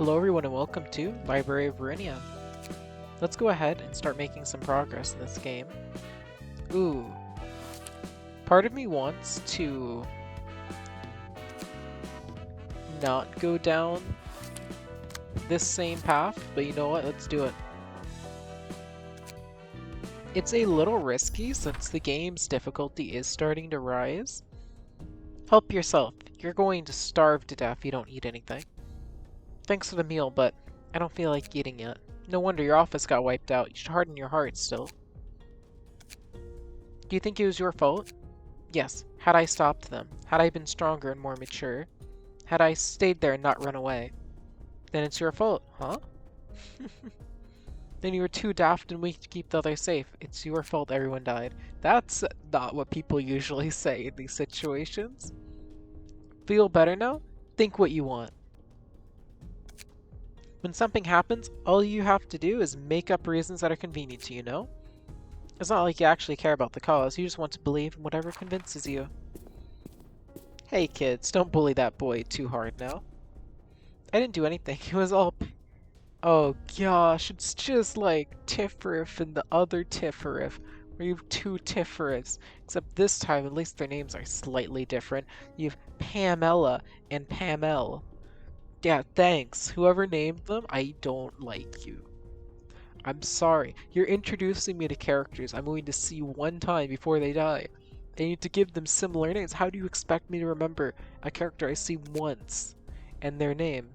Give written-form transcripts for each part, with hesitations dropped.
Hello everyone and welcome to Library of Ruina. Let's go ahead and start making some progress in this game. Ooh. Part of me wants to not go down this same path, but you know what? Let's do it. It's a little risky since the game's difficulty is starting to rise. Help yourself. You're going to starve to death if you don't eat anything. Thanks for the meal, but I don't feel like eating yet. No wonder your office got wiped out. You should harden your heart still. Do you think it was your fault? Yes. Had I stopped them, had I been stronger and more mature, had I stayed there and not run away, then it's your fault, huh? Then you were too daft and weak to keep the others safe. It's your fault everyone died. That's not what people usually say in these situations. Feel better now? Think what you want. When something happens, all you have to do is make up reasons that are convenient to you, no? It's not like you actually care about the cause, you just want to believe in whatever convinces you. Hey kids, don't bully that boy too hard now. I didn't do anything, it was all oh gosh, it's just like Tifferiff and the other Tifferiff, where you have two Tifferiffs, except this time at least their names are slightly different. You have Pamela and Pamel. Yeah, thanks. Whoever named them, I don't like you. I'm sorry. You're introducing me to characters I'm going to see one time before they die. I need to give them similar names. How do you expect me to remember a character I see once and their name?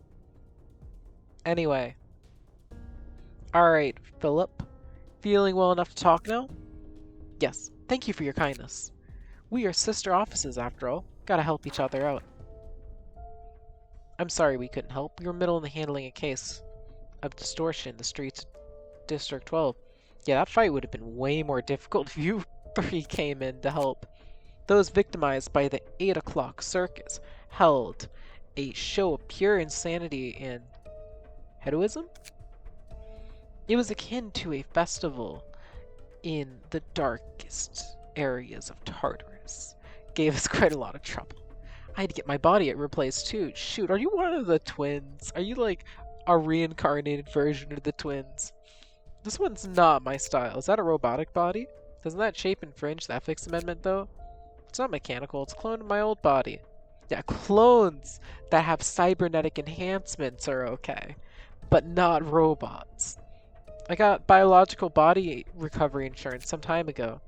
Anyway. Alright, Philip. Feeling well enough to talk now? Yes. Thank you for your kindness. We are sister offices after all. Gotta help each other out. I'm sorry we couldn't help. We were middle in the handling a case of Distortion in the streets of District 12. Yeah, that fight would have been way more difficult if you three came in to help. Those victimized by the 8 o'clock circus held a show of pure insanity and heroism? It was akin to a festival in the darkest areas of Tartarus. Gave us quite a lot of trouble. I had to get my body replaced too. Shoot, are you one of the twins? Are you like a reincarnated version of the twins? This one's not my style. Is that a robotic body? Doesn't that shape infringe the ethics amendment though? It's not mechanical, it's cloned in my old body. Yeah, clones that have cybernetic enhancements are okay, but not robots. I got biological body recovery insurance some time ago.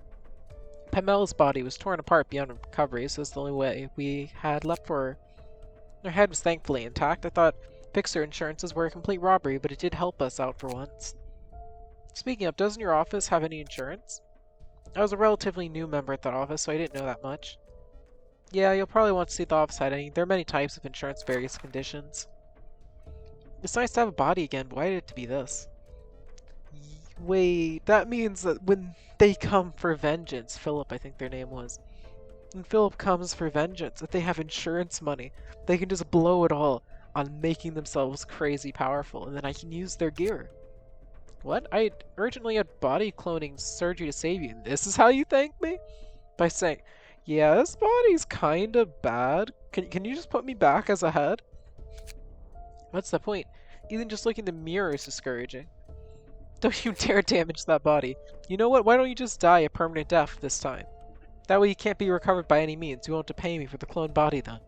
Pamela's body was torn apart beyond recovery, so it's the only way we had left for her. Her head was thankfully intact. I thought fixer insurances were a complete robbery, but it did help us out for once. Speaking of, doesn't your office have any insurance? I was a relatively new member at that office, so I didn't know that much. Yeah, you'll probably want to see if the office had any. There are many types of insurance, various conditions. It's nice to have a body again, but why did it to be this? Wait, that means that when they come for vengeance, Philip, I think their name was. When Philip comes for vengeance, if they have insurance money, they can just blow it all on making themselves crazy powerful, and then I can use their gear. What? I urgently had body cloning surgery to save you, and this is how you thank me? By saying, yeah, this body's kinda bad. Can you just put me back as a head? What's the point? Even just looking in the mirror is discouraging. Don't you dare damage that body. You know what? Why don't you just die a permanent death this time? That way you can't be recovered by any means. You won't have to pay me for the cloned body then.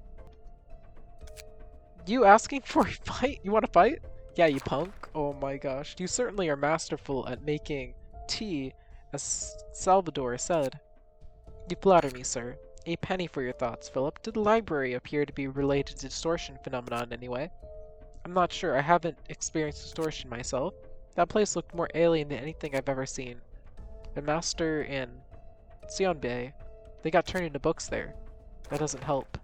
You asking for a fight? You want to fight? Yeah, you punk. Oh my gosh. You certainly are masterful at making tea, as Salvador said. You flatter me, sir. A penny for your thoughts, Philip. Did the library appear to be related to distortion phenomenon anyway? I'm not sure. I haven't experienced distortion myself. That place looked more alien than anything I've ever seen. The master and Sionbei, they got turned into books there. That doesn't help.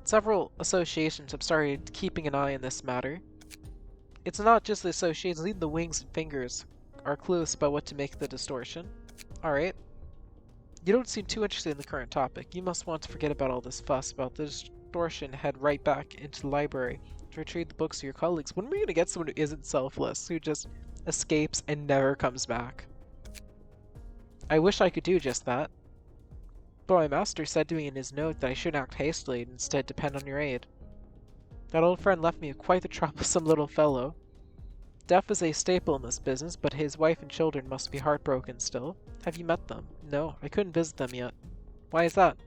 Several associations have started keeping an eye on this matter. It's not just the associations, even the wings and fingers are clueless about what to make of the distortion. Alright. You don't seem too interested in the current topic. You must want to forget about all this fuss about the distortion, head right back into the library to retrieve the books of your colleagues. When are we going to get someone who isn't selfless, who just escapes and never comes back? I wish I could do just that. But my master said to me in his note that I shouldn't act hastily and instead depend on your aid. That old friend left me quite the troublesome little fellow. Death is a staple in this business, but his wife and children must be heartbroken still. Have you met them? No, I couldn't visit them yet. Why is that?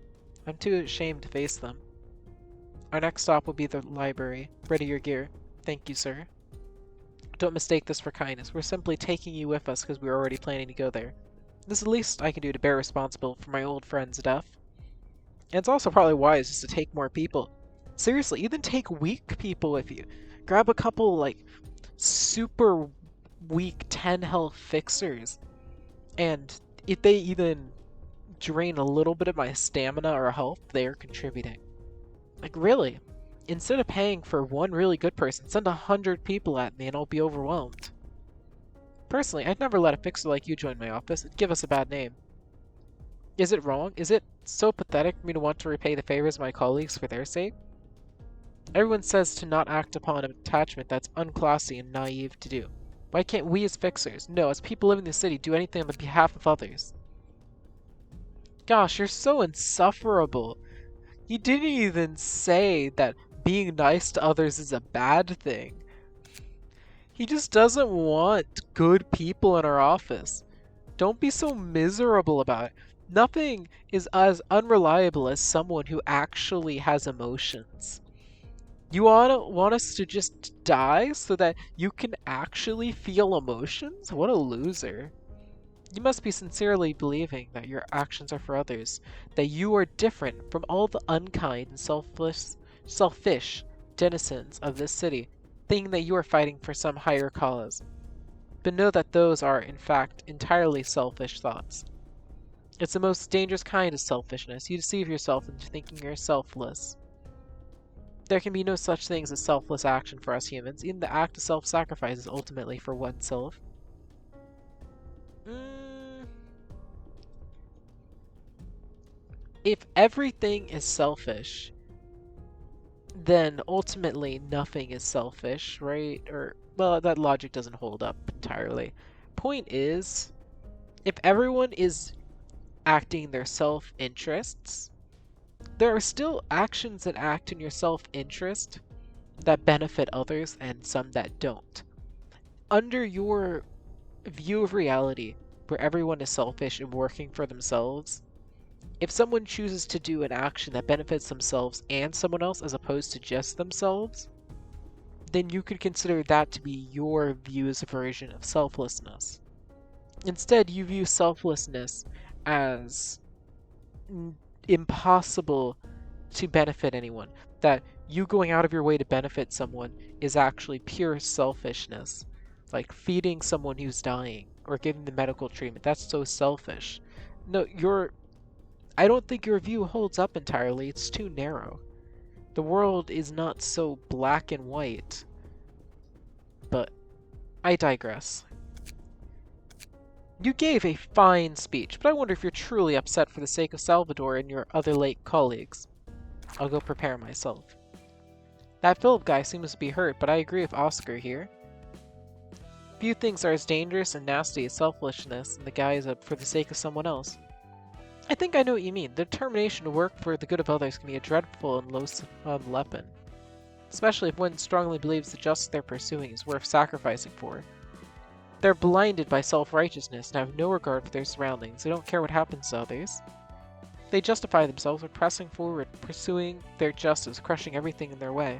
I'm too ashamed to face them. Our next stop will be the library. Ready your gear. Thank you, sir. Don't mistake this for kindness. We're simply taking you with us because we were already planning to go there. This is the least I can do to bear responsible for my old friend's death. And it's also probably wise just to take more people. Seriously, even take weak people with you. Grab a couple, like, super weak 10 health fixers. And if they even drain a little bit of my stamina or health, they're contributing. Like, really? Instead of paying for one really good person, send 100 people at me and I'll be overwhelmed. Personally, I'd never let a fixer like you join my office. It'd give us a bad name. Is it wrong? Is it so pathetic for me to want to repay the favors of my colleagues for their sake? Everyone says to not act upon an attachment that's unclassy and naive to do. Why can't we as fixers, no, as people living in the city, do anything on behalf of others? Gosh, you're so insufferable. You didn't even say that being nice to others is a bad thing. He just doesn't want good people in our office. Don't be so miserable about it. Nothing is as unreliable as someone who actually has emotions. You want us to just die so that you can actually feel emotions? What a loser. You must be sincerely believing that your actions are for others, that you are different from all the unkind and selfish denizens of this city, thinking that you are fighting for some higher cause. But know that those are, in fact, entirely selfish thoughts. It's the most dangerous kind of selfishness. You deceive yourself into thinking you're selfless. There can be no such things as selfless action for us humans. Even the act of self-sacrifice is ultimately for oneself. If everything is selfish, then ultimately nothing is selfish, right? Or, well, that logic doesn't hold up entirely. Point is, if everyone is acting their self-interests, there are still actions that act in your self-interest that benefit others and some that don't. Under your view of reality, where everyone is selfish and working for themselves, if someone chooses to do an action that benefits themselves and someone else as opposed to just themselves, then you could consider that to be your view's version of selflessness. Instead, you view selflessness as impossible to benefit anyone. That you going out of your way to benefit someone is actually pure selfishness. Like feeding someone who's dying or giving them medical treatment. That's so selfish. No, I don't think your view holds up entirely. It's too narrow. The world is not so black and white. But I digress. You gave a fine speech, but I wonder if you're truly upset for the sake of Salvador and your other late colleagues. I'll go prepare myself. That Philip guy seems to be hurt, but I agree with Oscar here. Few things are as dangerous and nasty as selfishness, and the guy is up for the sake of someone else. I think I know what you mean. The determination to work for the good of others can be a dreadful and loathsome weapon. Especially if one strongly believes the justice they're pursuing is worth sacrificing for. They're blinded by self-righteousness and have no regard for their surroundings. They don't care what happens to others. They justify themselves with pressing forward, pursuing their justice, crushing everything in their way.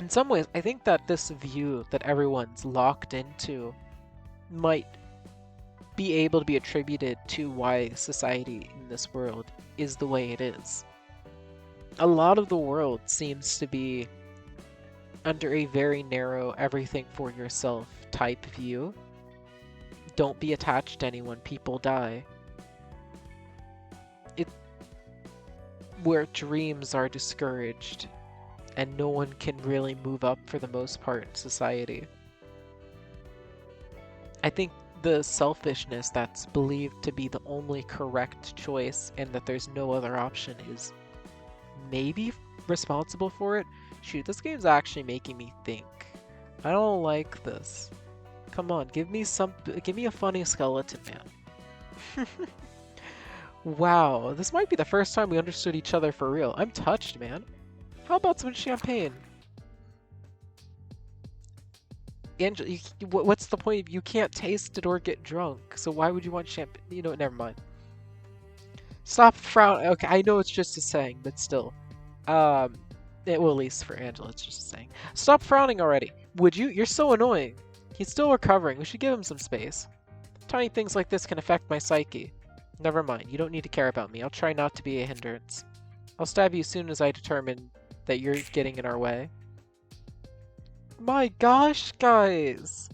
In some ways, I think that this view that everyone's locked into might be able to be attributed to why society in this world is the way it is. A lot of the world seems to be under a very narrow everything for yourself type view. Don't be attached to anyone, people die. Where dreams are discouraged and no one can really move up for the most part in society. I think the selfishness that's believed to be the only correct choice and that there's no other option is maybe responsible for it. Shoot, this game's actually making me think. I don't like this. Come on, give me a funny skeleton, man. Wow, this might be the first time we understood each other for real. I'm touched, man. How about some champagne? Angela, what's the point? You can't taste it or get drunk, so why would you want champagne? You know, never mind. Stop frowning. Okay, I know it's just a saying, but still. Um, well, at least for Angela, it's just a saying. Stop frowning already. Would you? You're so annoying. He's still recovering. We should give him some space. Tiny things like this can affect my psyche. Never mind. You don't need to care about me. I'll try not to be a hindrance. I'll stab you as soon as I determine that you're getting in our way. My gosh, guys!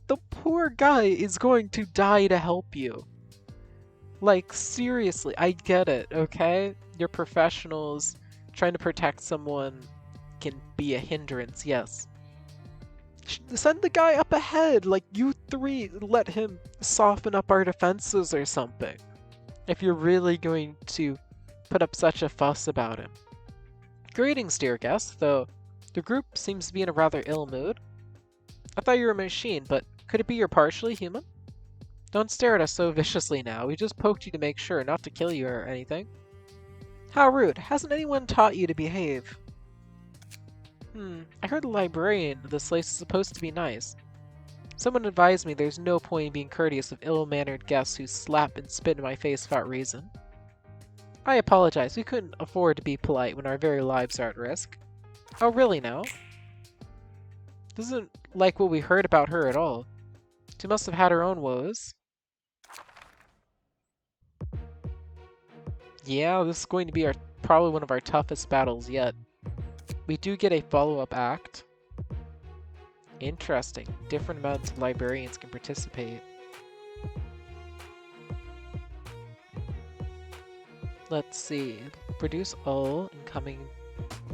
The poor guy is going to die to help you. Like, seriously, I get it, okay? You're professionals. Trying to protect someone can be a hindrance, yes. Send the guy up ahead! Like, you three, let him soften up our defenses or something. If you're really going to put up such a fuss about him. Greetings, dear guest, though the group seems to be in a rather ill mood. I thought you were a machine, but could it be you're partially human? Don't stare at us so viciously now. We just poked you to make sure not to kill you or anything. How rude. Hasn't anyone taught you to behave? I heard the librarian of this place is supposed to be nice. Someone advised me there's no point in being courteous of ill-mannered guests who slap and spit in my face without reason. I apologize. We couldn't afford to be polite when our very lives are at risk. Oh, really now? This isn't like what we heard about her at all. She must have had her own woes. Yeah, this is going to be probably one of our toughest battles yet. We do get a follow-up act. Interesting. Different amounts of librarians can participate. Let's see. Reduce all incoming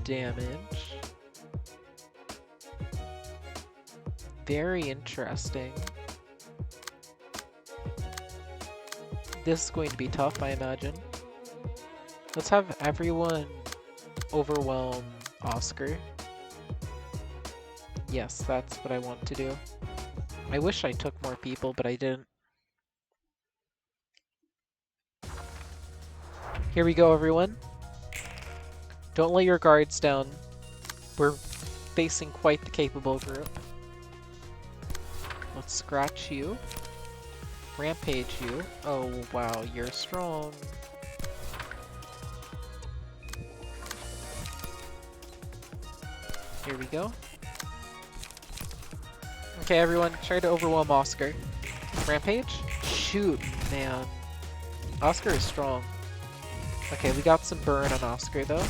damage. Very interesting. This is going to be tough, I imagine. Let's have everyone overwhelm Oscar. Yes, that's what I want to do. I wish I took more people, but I didn't. Here we go, everyone. Don't let your guards down. We're facing quite the capable group. Let's scratch you. Rampage you. Oh, wow, you're strong. Here we go. Okay, everyone, try to overwhelm Oscar. Rampage? Shoot, man. Oscar is strong. Okay, we got some burn on Oscar, though.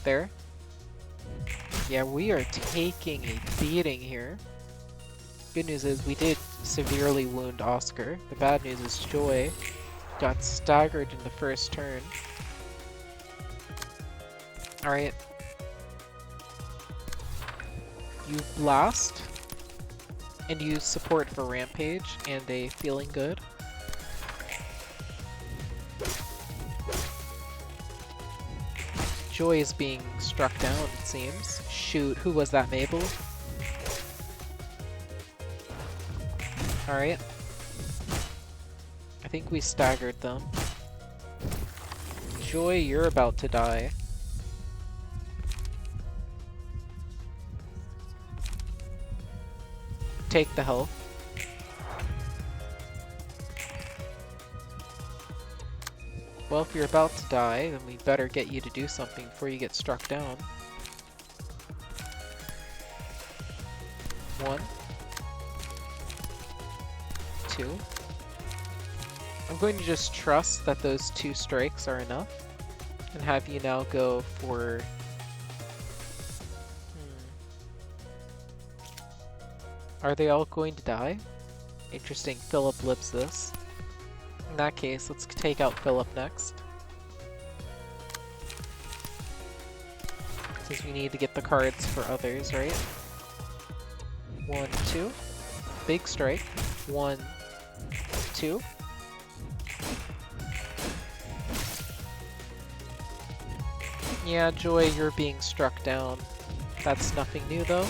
There. Yeah, we are taking a beating here. Good news is we did severely wound Oscar. The bad news is Joy got staggered in the first turn. Alright. You blast. And use support for Rampage and a Feeling Good. Joy is being struck down, it seems. Shoot, who was that, Mabel? Alright. I think we staggered them. Joy, you're about to die. Take the health. Well, if you're about to die, then we better get you to do something before you get struck down. 1. 2. I'm going to just trust that those 2 strikes are enough, and have you now go for... Are they all going to die? Interesting, Philip lives this. In that case, let's take out Philip next. Since we need to get the cards for others, right? 1, 2. Big strike. 1, 2. Yeah, Joy, you're being struck down. That's nothing new, though.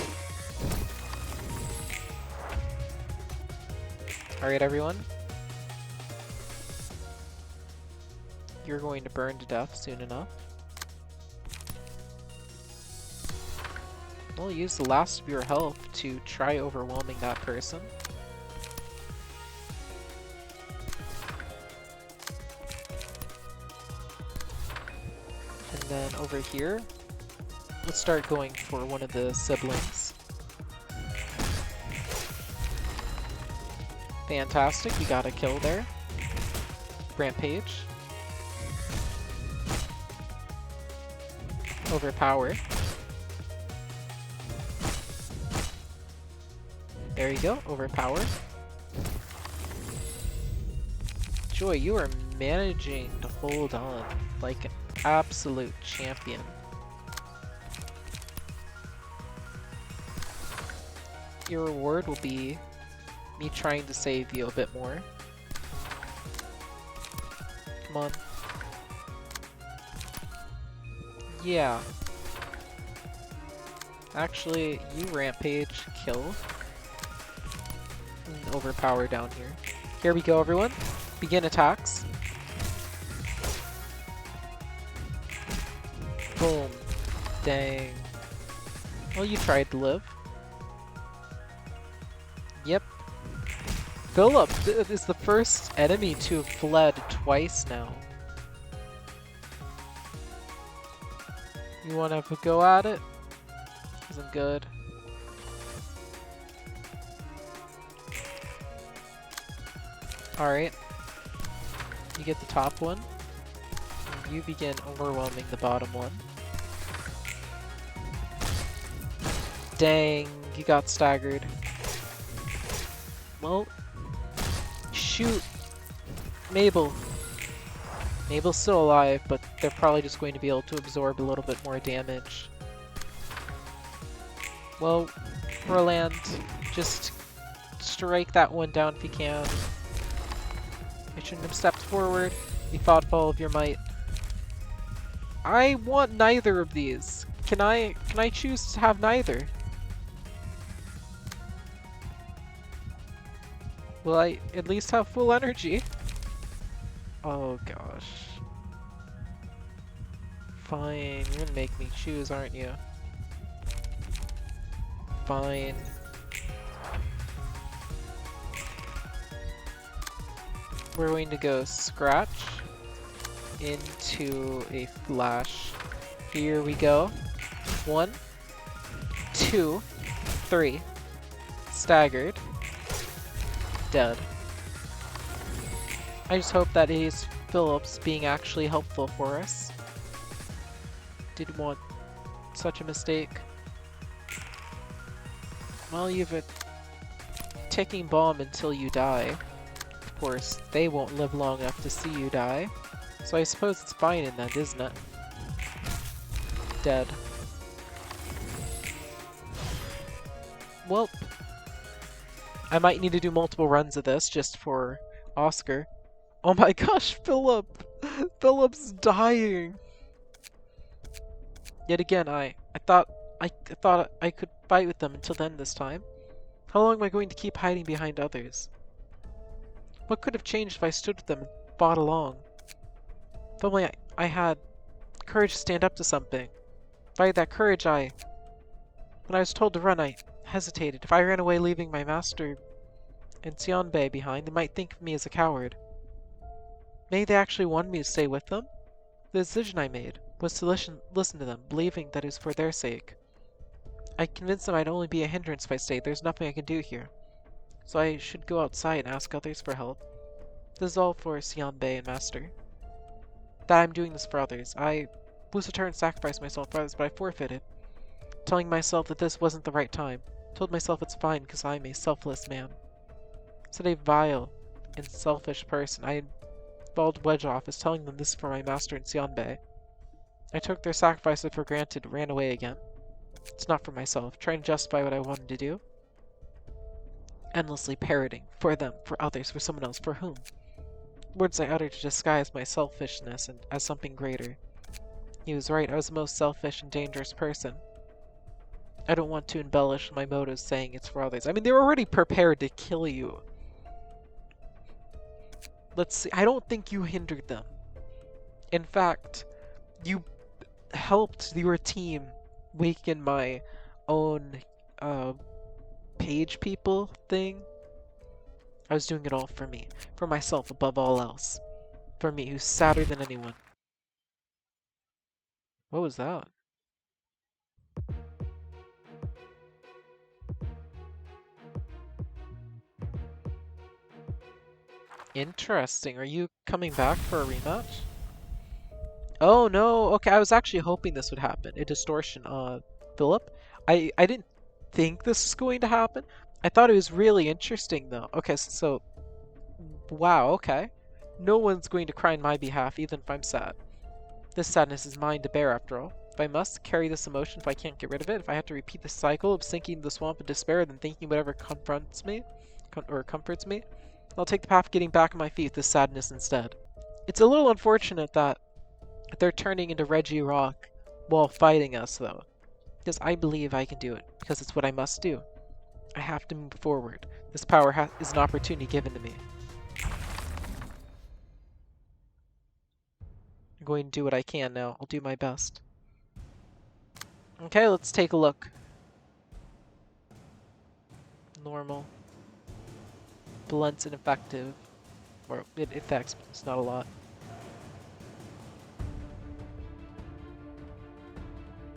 Alright, everyone. You're going to burn to death soon enough. Well, use the last of your health to try overwhelming that person. And then over here, let's start going for one of the siblings. Fantastic, you got a kill there. Rampage. Overpower. There you go, overpower. Joy, you are managing to hold on like an absolute champion. Your reward will be me trying to save you a bit more. Come on. Yeah. Actually, you rampage, kill. And overpower down here. Here we go, everyone. Begin attacks. Boom. Dang. Well, you tried to live. Yep. Philip is the first enemy to have fled twice now. You want to have a go at it? Isn't good. Alright. You get the top one. And you begin overwhelming the bottom one. Dang, you got staggered. Well, shoot. Mabel. Mabel's still alive, but they're probably just going to be able to absorb a little bit more damage. Well, Roland, just strike that one down if you can. I shouldn't have stepped forward. You fought with all of your might. I want neither of these. Can I choose to have neither? Will I at least have full energy? Oh gosh. Fine, you're gonna make me choose, aren't you? Fine. We're going to go Scratch into a Flash. Here we go. 1, 2, 3. Staggered. Dead. I just hope that is Phillips being actually helpful for us. Didn't want such a mistake. Well, you have a ticking bomb until you die. Of course, they won't live long enough to see you die. So I suppose it's fine in that, isn't it? Dead. Well, I might need to do multiple runs of this just for Oscar. Oh my gosh, Philip! Philip's dying! Yet again, I thought I could fight with them until then this time. How long am I going to keep hiding behind others? What could have changed if I stood with them and fought along? If only I had courage to stand up to something. If I had that courage, when I was told to run, I hesitated. If I ran away leaving my master and Sionbei behind, they might think of me as a coward. Maybe they actually wanted me to stay with them? The decision I made was to listen to them, believing that it was for their sake. I convinced them I'd only be a hindrance if I stayed. There's nothing I can do here. So I should go outside and ask others for help. This is all for Sionbei and Master. That I'm doing this for others. I was to turn and sacrifice myself for others, but I forfeited. Telling myself that this wasn't the right time. Told myself it's fine because I'm a selfless man. Said a vile and selfish person. I bawled Wedge off as telling them this is for my master and Sionbei. I took their sacrifices for granted and ran away again. It's not for myself, trying to justify what I wanted to do. Endlessly parroting. For them, for others, for someone else, for whom? Words I uttered to disguise my selfishness and as something greater. He was right, I was the most selfish and dangerous person. I don't want to embellish my motives saying it's for others. I mean, they were already prepared to kill you. Let's see, I don't think you hindered them. In fact, you helped your team weaken my own uh, page people thing. I was doing it all for me, for myself above all else, for me who's sadder than anyone. What was that? Interesting. Are you coming back for a rematch? Oh no. Okay, I was actually hoping this would happen. A distortion, Philip. I didn't think this was going to happen. I thought it was really interesting though. Okay, so wow, okay. No one's going to cry on my behalf, even if I'm sad. This sadness is mine to bear after all. If I must carry this emotion, if I can't get rid of it, if I have to repeat the cycle of sinking the swamp of despair, then thinking whatever confronts me, or comforts me, I'll take the path of getting back on my feet with this sadness instead. It's a little unfortunate that they're turning into Reggie Rock while fighting us, though. Because I believe I can do it, because it's what I must do. I have to move forward. This power is an opportunity given to me. I'm going to do what I can now. I'll do my best. Okay, let's take a look. Normal. Blunt's ineffective. Or it affects, but it's not a lot.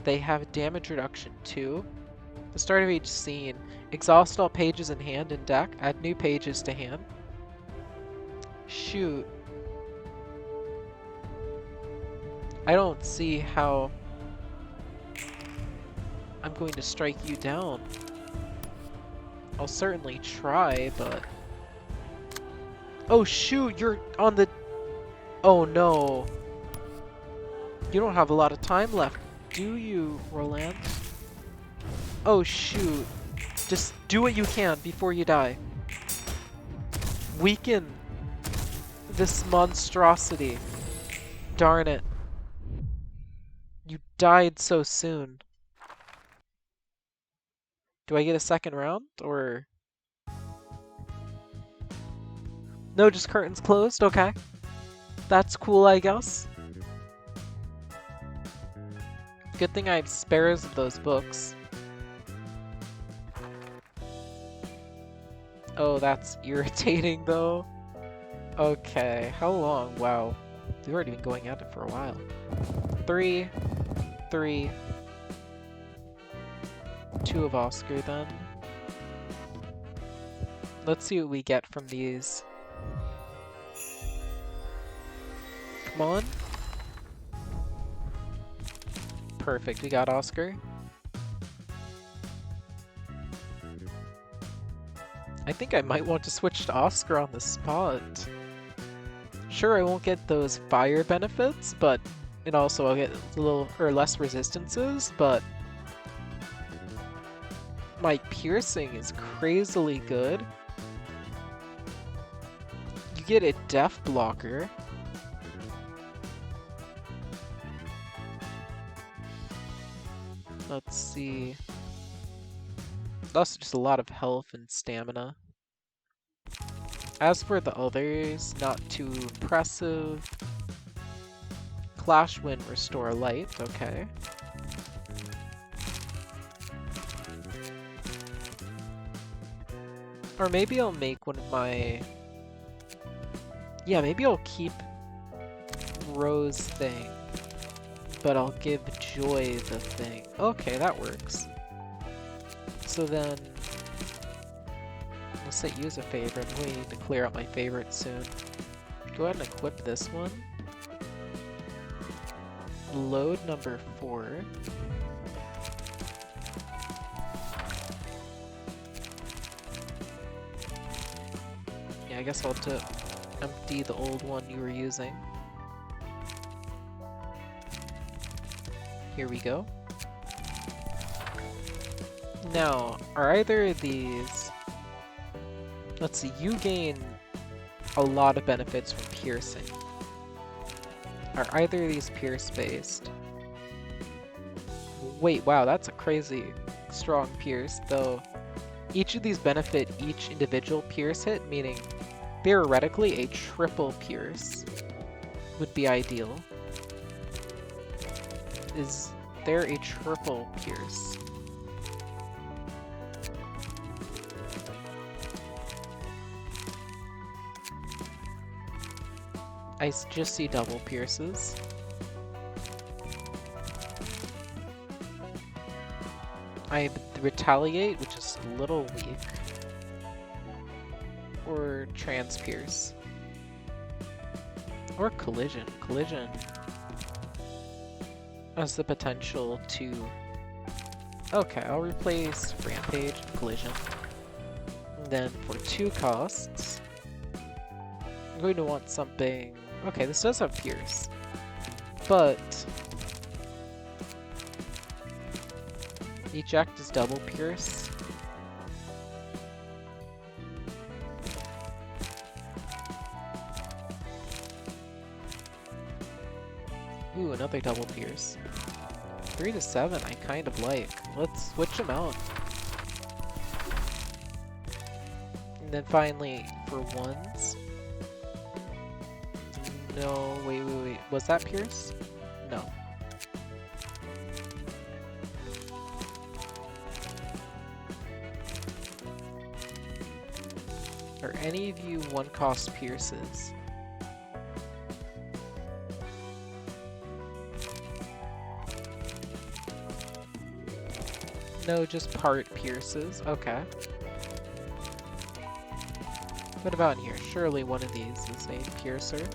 They have damage reduction too. The start of each scene. Exhaust all pages in hand and deck. Add new pages to hand. Shoot. I don't see how I'm going to strike you down. I'll certainly try, but... Oh shoot, you're on the... Oh no. You don't have a lot of time left, do you, Roland? Oh shoot. Just do what you can before you die. Weaken this monstrosity. Darn it. You died so soon. Do I get a second round, or... No, just curtains closed? Okay. That's cool, I guess. Good thing I have spares of those books. Oh, that's irritating, though. Okay, how long? Wow. We've already been going at it for a while. 3, 3, 2 of Oscar, then. Let's see what we get from these. Come on. Perfect, we got Oscar. I think I might want to switch to Oscar on the spot. Sure, I won't get those fire benefits, but... And also I'll get a little, or less resistances, but... My piercing is crazily good. You get a death blocker. Let's see. Also just a lot of health and stamina. As for the others, not too impressive. Clash Wind, restore light, okay. Or maybe I'll make one of my... Yeah, maybe I'll keep Rose thing, but I'll give Joy the thing. Okay, that works. So then... Let's say use a favorite. I'm going to need to clear out my favorite soon. Go ahead and equip this one. Load number 4. Yeah, I guess I'll empty the old one you were using. Here we go. Now, are either of these... Let's see, you gain a lot of benefits from piercing. Are either of these pierce-based? Wait, wow, that's a crazy strong pierce, though. Each of these benefit each individual pierce hit, meaning theoretically a triple pierce would be ideal. Is there a triple pierce? I just see double pierces. I retaliate, which is a little weak. Or transpierce. Or collision. Collision has the potential to... Okay, I'll replace rampage with collision. And then for 2 costs, I'm going to want something... Okay, this does have pierce. But... eject is double pierce. Ooh, another double pierce. 3 to 7 I kind of like. Let's switch them out. And then finally, for 1s. No, wait. Was that pierce? No. Are any of you 1-cost pierces? No, just part pierces. Okay. What about in here? Surely one of these is a piercer.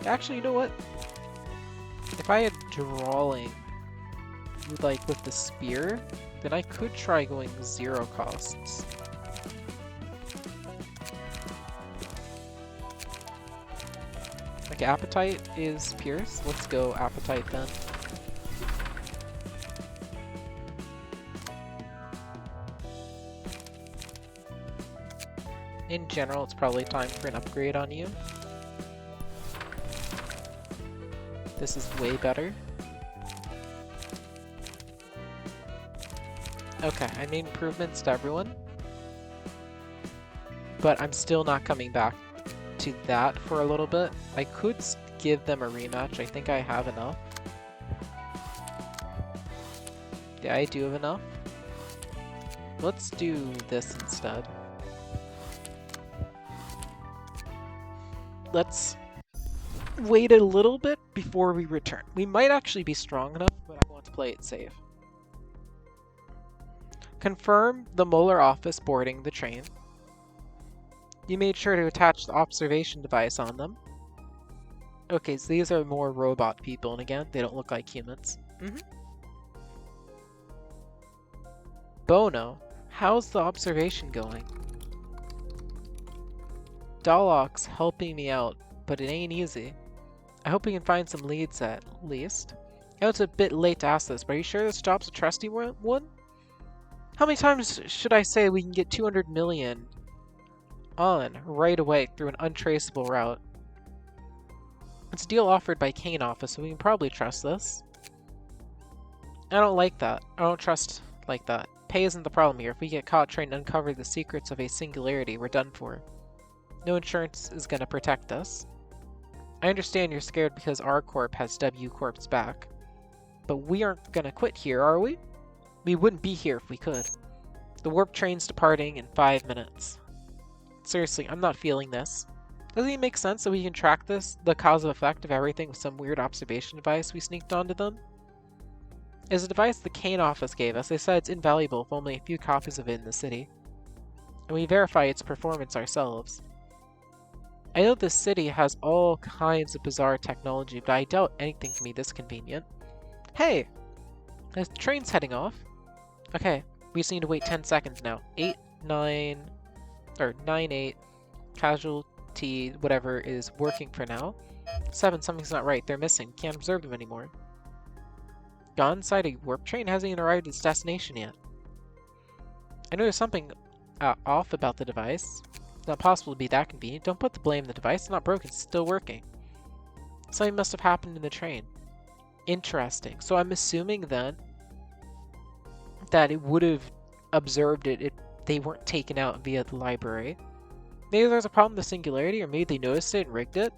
Actually, you know what? If I had drawing, like with the spear, then I could try going 0 costs. Like appetite is pierce. Let's go appetite then. In general, it's probably time for an upgrade on you. This is way better. Okay, I made improvements to everyone. But I'm still not coming back to that for a little bit. I could give them a rematch. I think I have enough. Yeah, I do have enough. Let's do this instead. Let's wait a little bit before we return. We might actually be strong enough, but I want to play it safe. Confirm the Molar office boarding the train. You made sure to attach the observation device on them. Okay, so these are more robot people, and again, they don't look like humans. Bono, how's the observation going? Dalok's helping me out, but it ain't easy. I hope we can find some leads at least. I know it's a bit late to ask this, but are you sure this job's a trusty one? How many times should I say we can get 200 million on right away through an untraceable route? It's a deal offered by Kane office, so we can probably trust this. I don't like that. I don't trust like that. Pay isn't the problem here. If we get caught trying to uncover the secrets of a singularity, we're done for. No insurance is gonna protect us. I understand you're scared because R Corp has W Corp's back. But we aren't gonna quit here, are we? We wouldn't be here if we could. The warp train's departing in 5 minutes. Seriously, I'm not feeling this. Doesn't it make sense that we can track this, the cause and effect of everything with some weird observation device we sneaked onto them? It's a device the Kane office gave us. They said it's invaluable with only a few copies of it in the city. And we verify its performance ourselves. I know this city has all kinds of bizarre technology, but I doubt anything can be this convenient. Hey! The train's heading off. Okay, we just need to wait 10 seconds now. 8, 9, or 9, 8, casualty, whatever, is working for now. 7, something's not right. They're missing. Can't observe them anymore. Gone inside a warp train? Hasn't even arrived at its destination yet. I know there's something off about the device. It's not possible to be that convenient. Don't put the blame on the device. It's not broken. It's still working. Something must have happened in the train. Interesting. So I'm assuming then that it would have observed it if they weren't taken out via the library. Maybe there's a problem with the singularity, or maybe they noticed it and rigged it.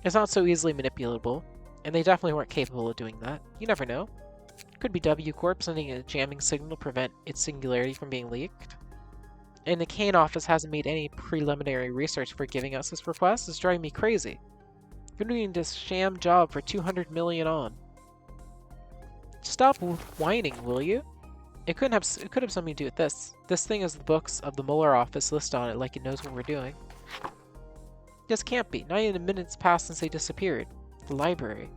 It's not so easily manipulable. And they definitely weren't capable of doing that. You never know. Could be W Corp sending a jamming signal to prevent its singularity from being leaked. And the Kane office hasn't made any preliminary research for giving us this request. It's driving me crazy. You're doing this sham job for 200 million on. Stop whining, will you? It could have something to do with this. This thing has the books of the Mueller office listed on it like it knows what we're doing. This can't be. Not even a minute's passed since they disappeared. The library.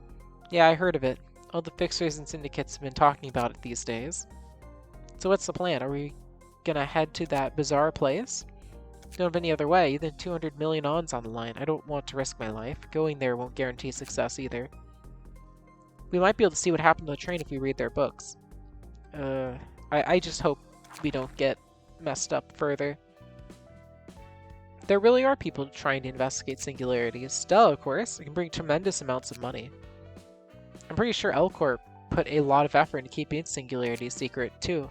Yeah, I heard of it. All the fixers and syndicates have been talking about it these days. So what's the plan? Are we gonna head to that bizarre place? Don't have any other way. Then 200 million on's on the line. I don't want to risk my life. Going there won't guarantee success either. We might be able to see what happened to the train if we read their books. I just hope we don't get messed up further. There really are people trying to investigate singularities. Stella, of course. It can bring tremendous amounts of money. I'm pretty sure L-Corp put a lot of effort into keeping its singularity secret, too.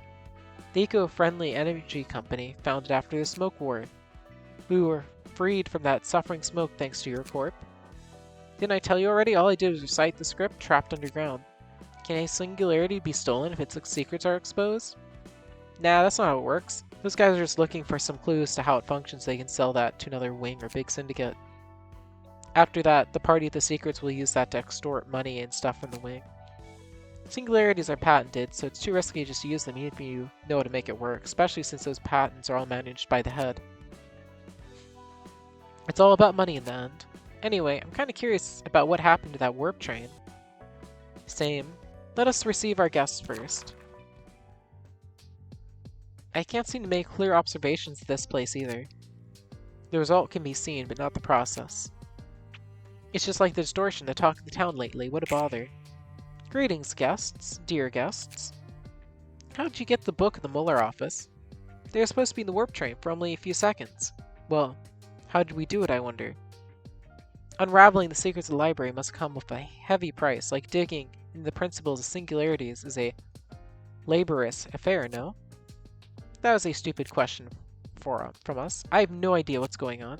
The eco-friendly energy company founded after the smoke war. We were freed from that suffering smoke thanks to your corp. Didn't I tell you already? All I did was recite the script trapped underground. Can a singularity be stolen if its secrets are exposed? Nah, that's not how it works. Those guys are just looking for some clues to how it functions so they can sell that to another wing or big syndicate. After that, the party with the secrets will use that to extort money and stuff from the wing. Singularities are patented, so it's too risky just to use them even if you know how to make it work, especially since those patents are all managed by the head. It's all about money in the end. Anyway, I'm kind of curious about what happened to that warp train. Same. Let us receive our guests first. I can't seem to make clear observations of this place either. The result can be seen, but not the process. It's just like the Distortion that talked of the town lately. What a bother. Greetings, guests. Dear guests. How did you get the book in the Mueller office? They were supposed to be in the warp train for only a few seconds. Well, how did we do it, I wonder? Unraveling the secrets of the library must come with a heavy price, like digging into the principles of singularities is a laborious affair, no? That was a stupid question from us. I have no idea what's going on.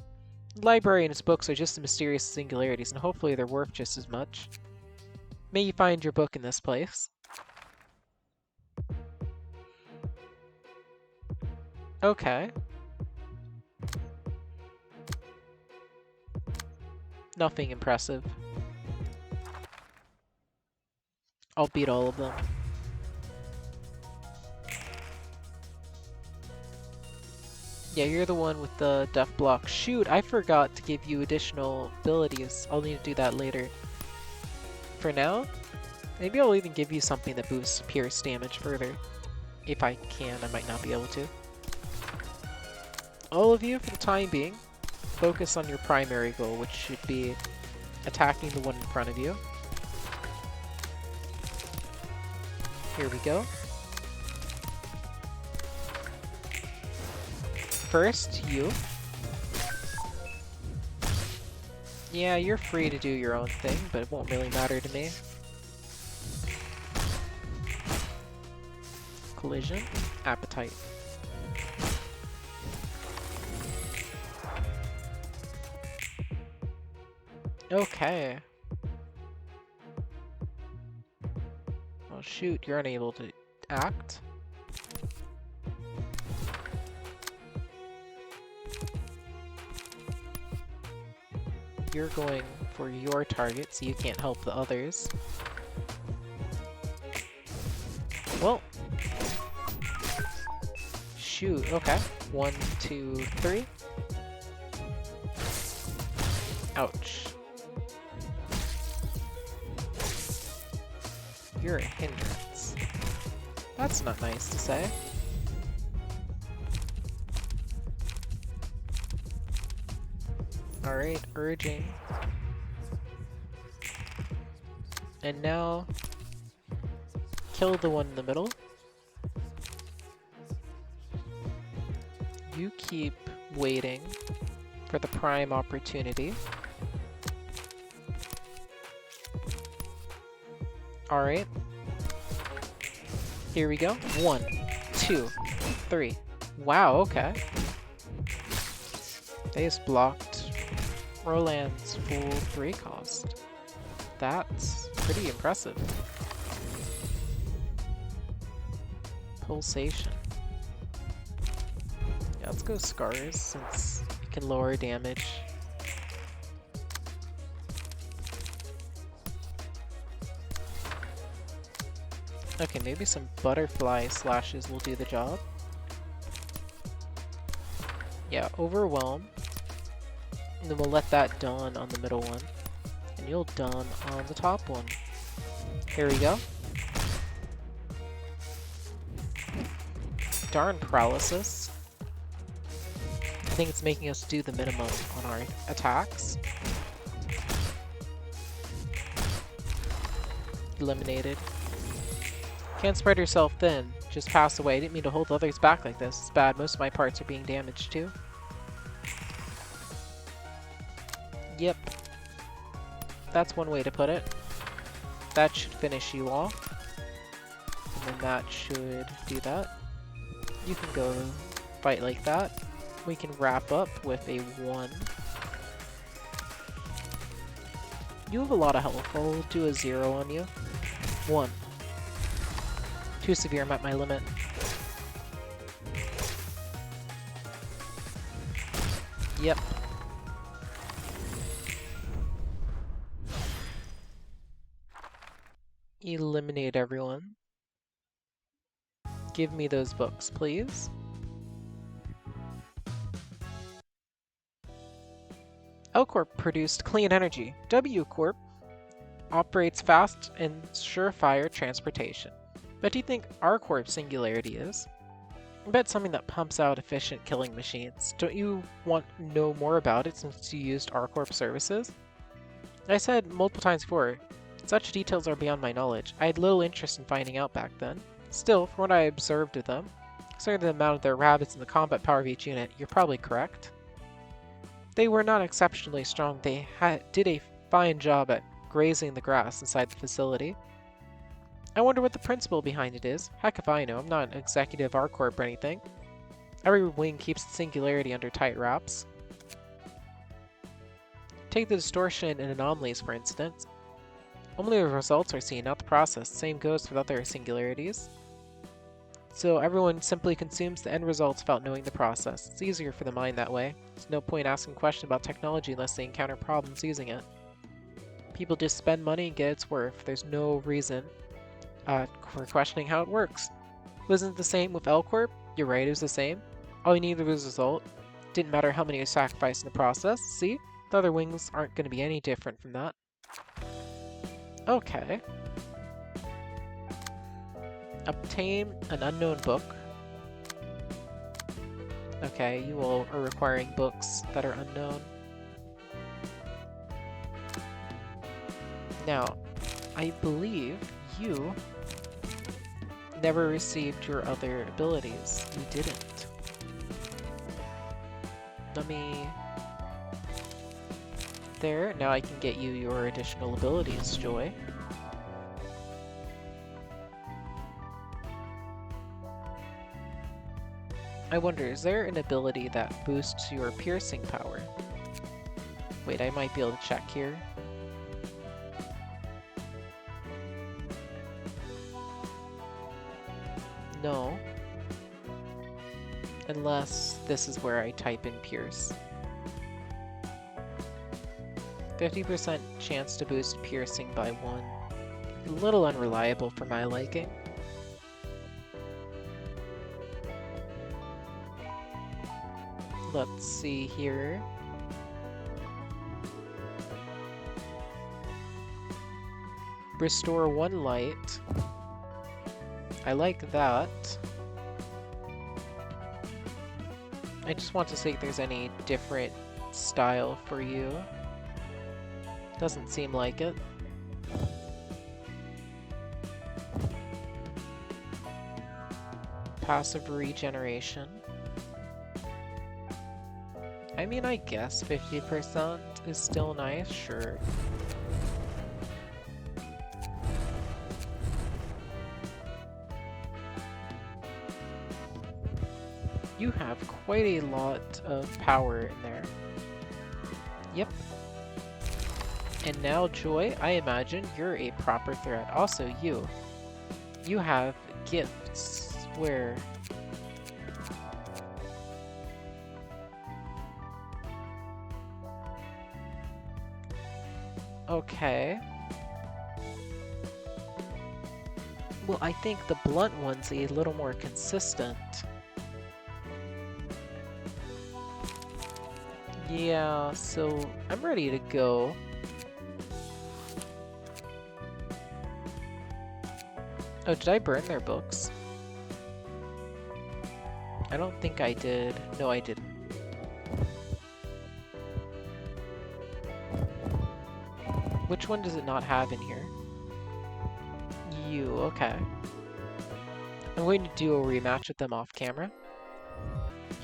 The library and its books are just as mysterious as singularities, and hopefully they're worth just as much. May you find your book in this place. Okay. Nothing impressive. I'll beat all of them. Yeah, you're the one with the death block. Shoot, I forgot to give you additional abilities. I'll need to do that later. For now, maybe I'll even give you something that boosts pierce damage further. If I can, I might not be able to. All of you, for the time being, focus on your primary goal, which should be attacking the one in front of you. Here we go. First, you. Yeah, you're free to do your own thing, but it won't really matter to me. Collision. Appetite. Okay. Well, shoot, you're unable to act. You're going for your target, so you can't help the others. Well. Shoot, okay. 1, 2, 3. Ouch. You're a hindrance. That's not nice to say. Alright, urging. And now, kill the one in the middle. You keep waiting for the prime opportunity. Alright. Here we go. 1, 2, 3. Wow, okay. They just blocked Roland's full 3 cost. That's pretty impressive. Pulsation. Yeah, let's go Scars since it can lower damage. Okay, maybe some butterfly slashes will do the job. Yeah, Overwhelm. And then we'll let that dawn on the middle one. And you'll dawn on the top one. Here we go. Darn Paralysis. I think it's making us do the minimum on our attacks. Eliminated. Can't spread yourself thin. Just pass away. I didn't mean to hold others back like this. It's bad. Most of my parts are being damaged too. Yep. That's one way to put it. That should finish you off. And then that should do that. You can go fight like that. We can wrap up with a 1. You have a lot of health. I'll do a 0 on you. 1. Too severe, I'm at my limit. Yep. Eliminate everyone. Give me those books, please. L Corp produced clean energy. W Corp operates fast and surefire transportation. What do you think R Corp's singularity is? I bet something that pumps out efficient killing machines. Don't you want to know more about it since you used R Corp services? I said multiple times before, such details are beyond my knowledge. I had little interest in finding out back then. Still, from what I observed of them, considering the amount of their rabbits and the combat power of each unit, you're probably correct. They were not exceptionally strong. They did a fine job at grazing the grass inside the facility. I wonder what the principle behind it is. Heck if I know, I'm not an executive R Corp or anything. Every wing keeps the singularity under tight wraps. Take the distortion and anomalies for instance. Only the results are seen, not the process. Same goes with other singularities. So everyone simply consumes the end results without knowing the process. It's easier for the mind that way. There's no point asking questions about technology unless they encounter problems using it. People just spend money and get its worth. There's no reason for questioning how it works. Wasn't it the same with L Corp? You're right, it was the same. All you needed was a result. Didn't matter how many you sacrificed in the process. See? The other wings aren't going to be any different from that. Okay. Obtain an unknown book. Okay, you all are requiring books that are unknown. Now, I believe you never received your other abilities. You didn't. Let me... There, now I can get you your additional abilities, Joy. I wonder, is there an ability that boosts your piercing power? Wait, I might be able to check here. No. Unless this is where I type in pierce. 50% chance to boost piercing by 1. A little unreliable for my liking. Let's see here. Restore 1 light. I like that. I just want to see if there's any different style for you. Doesn't seem like it. Passive regeneration. I mean, I guess 50% is still nice, sure. You have quite a lot of power in there. Yep. And now, Joy, I imagine you're a proper threat. Also, you have gifts where... Okay. Well, I think the blunt one's a little more consistent. Yeah, so I'm ready to go. Oh, did I burn their books? I don't think I did. No, I didn't. Which one does it not have in here? You, okay. I'm going to do a rematch with them off camera.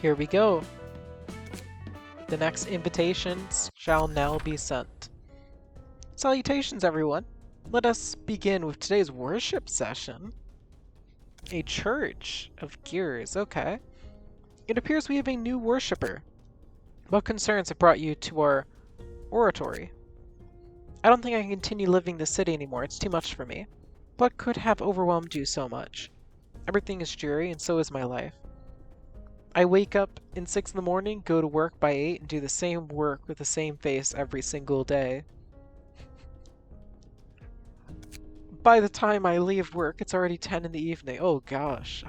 Here we go. The next invitations shall now be sent. Salutations, everyone. Let us begin with today's worship session. A church of gears, okay. It appears we have a new worshipper. What concerns have brought you to our oratory? I don't think I can continue living in the city anymore, it's too much for me. What could have overwhelmed you so much? Everything is dreary, and so is my life. I wake up in 6 in the morning, go to work by 8, and do the same work with the same face every single day. By the time I leave work, it's already 10 in the evening. Oh gosh,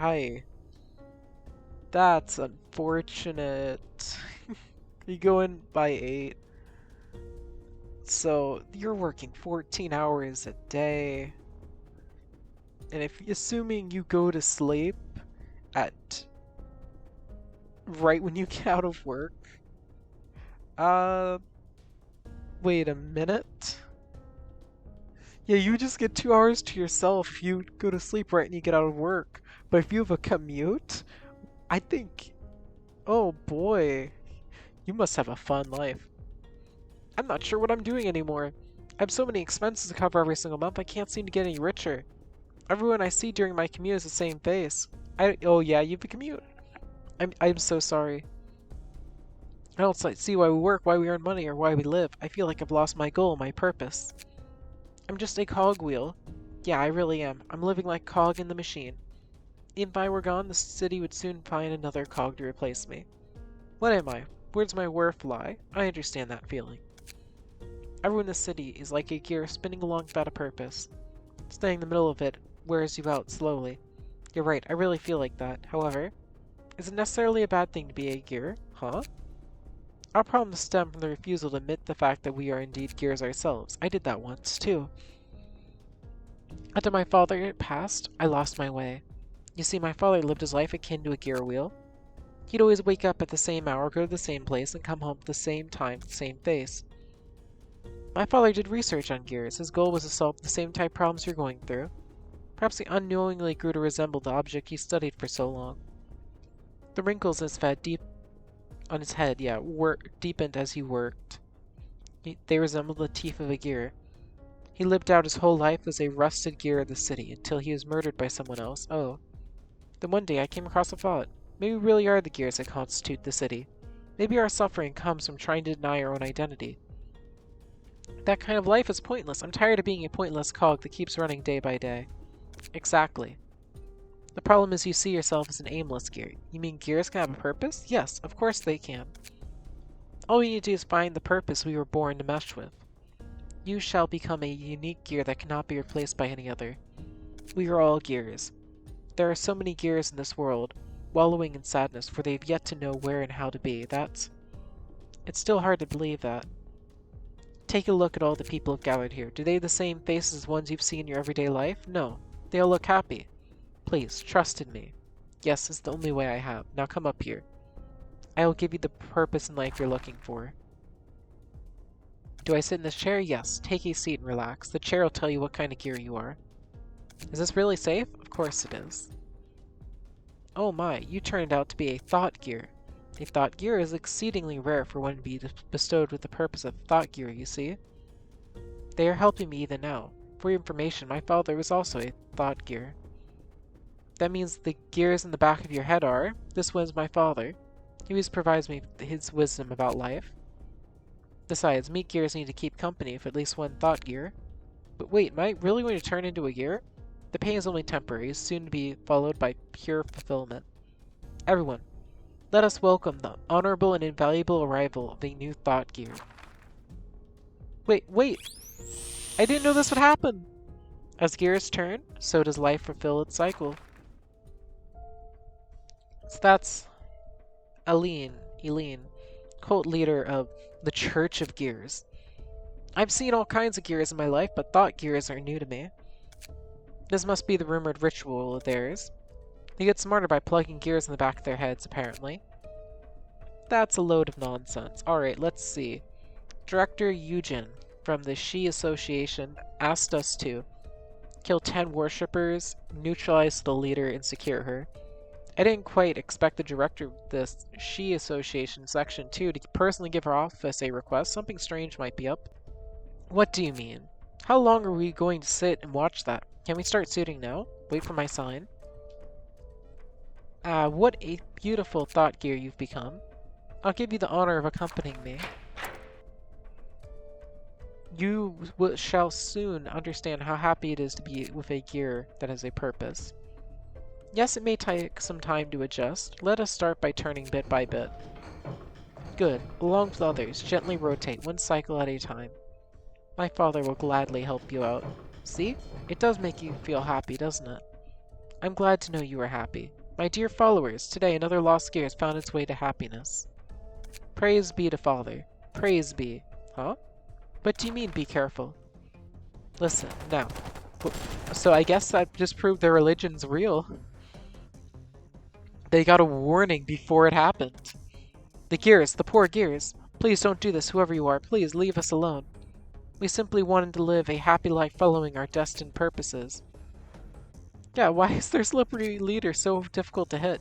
that's unfortunate. You go in by 8. So you're working 14 hours a day. And assuming you go to sleep at right when you get out of work. Wait a minute. Yeah, you just get 2 hours to yourself if you go to sleep right when you get out of work. But if you have a commute, I think, oh boy, you must have a fun life. I'm not sure what I'm doing anymore. I have so many expenses to cover every single month, I can't seem to get any richer. Everyone I see during my commute is the same face. Oh yeah, you have a commute. I'm so sorry. I don't see why we work, why we earn money, or why we live. I feel like I've lost my goal, my purpose. I'm just a cogwheel. Yeah, I really am. I'm living like a cog in the machine. If I were gone, the city would soon find another cog to replace me. What am I? Where does my worth lie? I understand that feeling. Everyone in the city is like a gear spinning along without a purpose. Staying in the middle of it wears you out slowly. You're right, I really feel like that. However, is it necessarily a bad thing to be a gear? Huh? Our problems stem from the refusal to admit the fact that we are indeed gears ourselves. I did that once, too. After my father passed, I lost my way. You see, my father lived his life akin to a gear wheel. He'd always wake up at the same hour, go to the same place, and come home at the same time, the same face. My father did research on gears. His goal was to solve the same type problems you're going through. Perhaps he unknowingly grew to resemble the object he studied for so long. The wrinkles on his head, deepened as he worked. They resembled the teeth of a gear. He lived out his whole life as a rusted gear of the city until he was murdered by someone else. Oh. Then one day I came across a thought. Maybe we really are the gears that constitute the city. Maybe our suffering comes from trying to deny our own identity. That kind of life is pointless. I'm tired of being a pointless cog that keeps running day by day. Exactly. The problem is you see yourself as an aimless gear. You mean gears can have a purpose? Yes, of course they can. All we need to do is find the purpose we were born to mesh with. You shall become a unique gear that cannot be replaced by any other. We are all gears. There are so many gears in this world, wallowing in sadness, for they've yet to know where and how to be. It's still hard to believe that. Take a look at all the people who've gathered here. Do they have the same faces as ones you've seen in your everyday life? No. They all look happy. Please, trust in me. Yes, it's the only way I have. Now come up here. I will give you the purpose in life you're looking for. Do I sit in this chair? Yes. Take a seat and relax. The chair will tell you what kind of gear you are. Is this really safe? Of course it is. Oh my, you turned out to be a thought gear. A thought gear is exceedingly rare for one to be bestowed with the purpose of thought gear, you see. They are helping me even now. For your information, my father was also a thought gear. That means the gears in the back of your head are, this one's my father. He always provides me with his wisdom about life. Besides, meat gears need to keep company with at least one thought gear. But wait, am I really going to turn into a gear? The pain is only temporary, soon to be followed by pure fulfillment. Everyone, let us welcome the honorable and invaluable arrival of a new thought gear. Wait! I didn't know this would happen! As gears turn, so does life fulfill its cycle. So that's Eileen, cult leader of the Church of Gears. I've seen all kinds of gears in my life, but thought gears are new to me. This must be the rumored ritual of theirs. They get smarter by plugging gears in the back of their heads, apparently. That's a load of nonsense. Alright, let's see. Director Eugen from the She Association asked us to kill 10 worshippers, neutralize the leader, and secure her. I didn't quite expect the director of this She Association Section 2 to personally give her office a request. Something strange might be up. What do you mean? How long are we going to sit and watch that? Can we start suiting now? Wait for my sign. What a beautiful thought gear you've become. I'll give you the honor of accompanying me. You shall soon understand how happy it is to be with a gear that has a purpose. Yes, it may take some time to adjust. Let us start by turning bit by bit. Good. Along with others, gently rotate, one cycle at a time. My father will gladly help you out. See? It does make you feel happy, doesn't it? I'm glad to know you are happy. My dear followers, today another lost gear has found its way to happiness. Praise be to Father. Praise be. Huh? What do you mean, be careful? Listen, now. So I guess that just proved their religion's real. They got a warning before it happened. The gears, the poor gears. Please don't do this, whoever you are. Please leave us alone. We simply wanted to live a happy life following our destined purposes. Yeah, why is their slippery leader so difficult to hit?